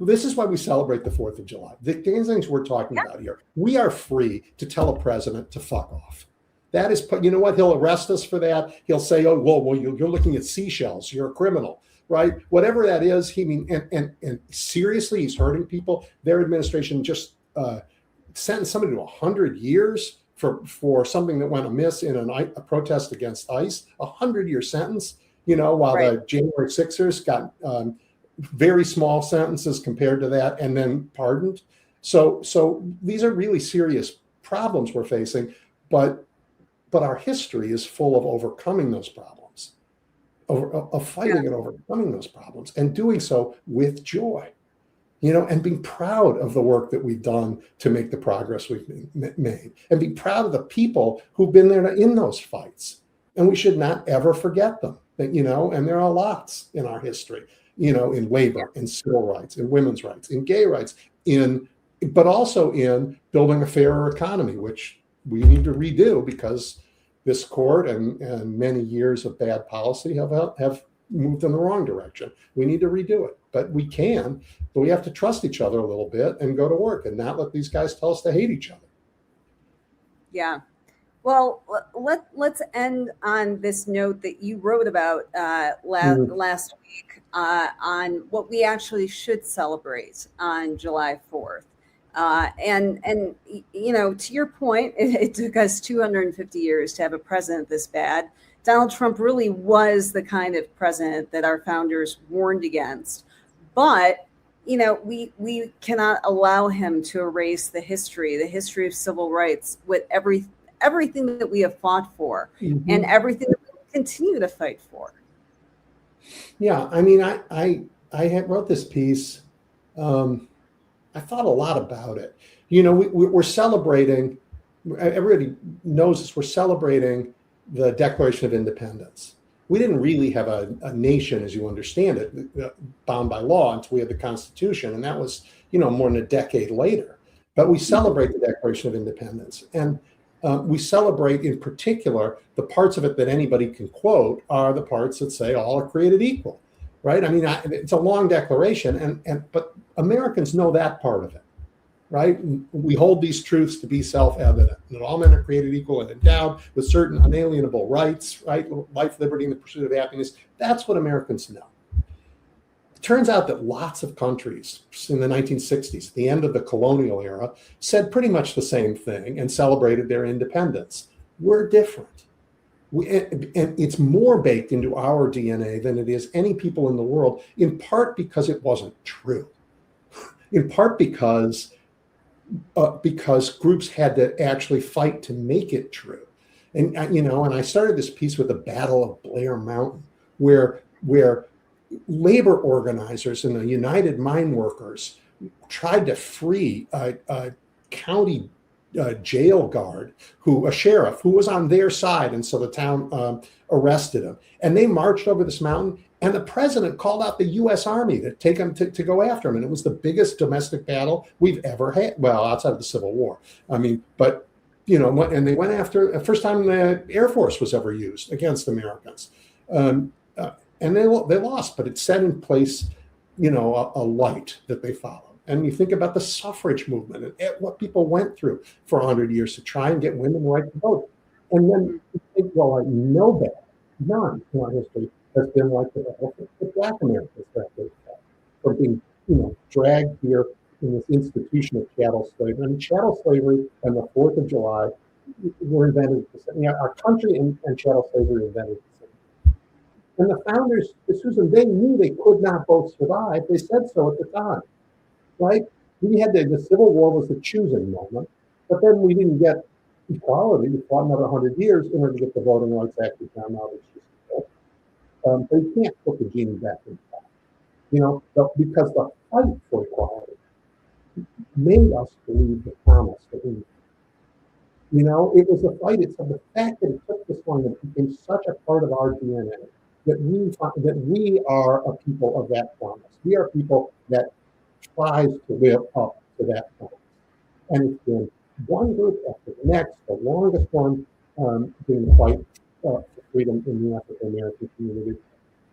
This is why we celebrate the 4th of July. The things we're talking about here. We are free to tell a president to fuck off. That is, you know what? He'll arrest us for that. He'll say, "Oh, well, you're looking at seashells. You're a criminal," right? Whatever that is. And seriously, he's hurting people. Their administration just sentenced somebody to 100 years for something that went amiss in a protest against ICE. 100-year sentence. While the January 6ers got very small sentences compared to that, and then pardoned. So these are really serious problems we're facing, but our history is full of overcoming those problems, of fighting and overcoming those problems, and doing so with joy, and being proud of the work that we've done to make the progress we've made, and be proud of the people who've been there in those fights. And we should not ever forget them. And there are lots in our history, in labor, in civil rights, in women's rights, in gay rights, but also in building a fairer economy, which we need to redo because this court and many years of bad policy have moved in the wrong direction. We need to redo it, but we have to trust each other a little bit and go to work and not let these guys tell us to hate each other. Yeah. Well, let's end on this note that you wrote about last week on what we actually should celebrate on July 4th. And to your point, it took us 250 years to have a president this bad. Donald Trump really was the kind of president that our founders warned against. But, we cannot allow him to erase the history of civil rights with everything that we have fought for and everything that we will continue to fight for. Yeah, I mean, I wrote this piece. I thought a lot about it. We're celebrating, everybody knows this, we're celebrating the Declaration of Independence. We didn't really have a nation, as you understand it, bound by law until we had the Constitution. And that was, more than a decade later. But we celebrate the Declaration of Independence. And we celebrate, in particular, the parts of it that anybody can quote are the parts that say all are created equal, right? I mean, it's a long declaration, but Americans know that part of it, right? We hold these truths to be self-evident, that all men are created equal and endowed with certain unalienable rights, right? Life, liberty, and the pursuit of happiness. That's what Americans know. It turns out that lots of countries in the 1960s, the end of the colonial era, said pretty much the same thing and celebrated their independence. We're different. And it's more baked into our DNA than it is any people in the world, in part because it wasn't true. In part because groups had to actually fight to make it true. And I started this piece with the Battle of Blair Mountain, where labor organizers and the United Mine Workers tried to free a county jail guard, a sheriff who was on their side, and so the town arrested him. And they marched over this mountain, and the president called out the U.S. Army to take him to go after him. And it was the biggest domestic battle we've ever had, well, outside of the Civil War. I mean, but and they went after the first time the Air Force was ever used against Americans. And they lost, but it set in place, a light that they followed. And you think about the suffrage movement and what people went through for 100 years to try and get women the right to vote. And then you think, well, no bad, none in our history has been like the Black Americans from being, dragged here in this institution of chattel slavery. And chattel slavery and the 4th of July were invented the same. Our country and chattel slavery were invented the same. And the founders, Susan, they knew they could not both survive. They said so at the time, right? We had the Civil War was the choosing moment, but then we didn't get equality. We fought another 100 years in order to get the Voting Rights Act we found out. So you can't put the genie back in the pot, because the fight for equality made us believe the promise that we, it was a fight. It's the fact that it took this long and became such a part of our DNA that we are a people of that promise. We are people that tries to live up to that promise. And it's been one group after the next, the longest one being the fight for freedom in the African American community.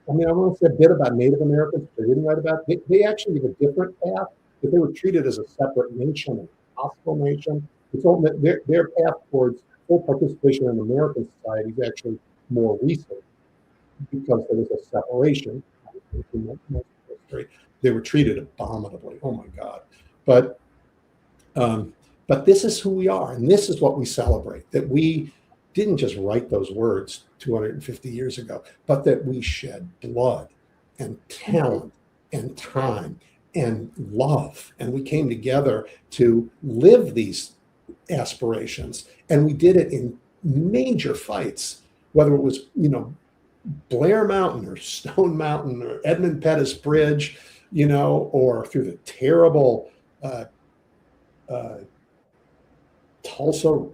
I mean, I want to say a bit about Native Americans, which I didn't write about. They actually have a different path, but they were treated as a separate nation, a hostile nation. It's all that their path towards full participation in American society is actually more recent because there was a separation in most history. They were treated abominably. Oh my God! But this is who we are, and this is what we celebrate. That we didn't just write those words 250 years ago, but that we shed blood and talent and time and love, and we came together to live these aspirations, and we did it in major fights, whether it was Blair Mountain or Stone Mountain or Edmund Pettus Bridge, or through the terrible Tulsa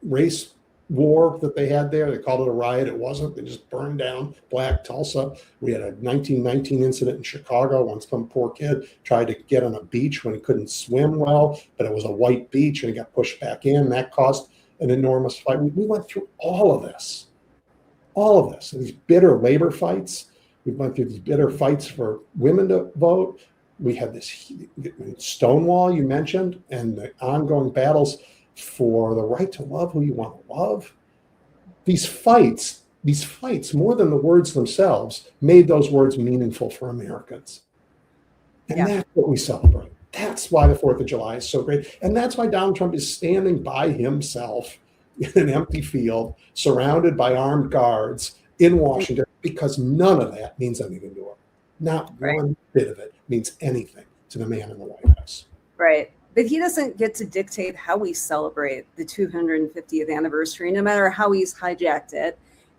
race war that they had there. They called it a riot. It wasn't. They just burned down Black Tulsa. We had a 1919 incident in Chicago when some poor kid tried to get on a beach when he couldn't swim well, but it was a white beach and he got pushed back in. That caused an enormous fight. We went through all of this, and these bitter labor fights. We went through these bitter fights for women to vote. We had this Stonewall you mentioned, and the ongoing battles for the right to love who you want to love. These fights, more than the words themselves, made those words meaningful for Americans. And that's what we celebrate. That's why the 4th of July is so great. And that's why Donald Trump is standing by himself in an empty field, surrounded by armed guards in Washington, because none of that means anything to him. Not one bit of it means anything to the man in the White House. Right. But he doesn't get to dictate how we celebrate the 250th anniversary, no matter how he's hijacked it.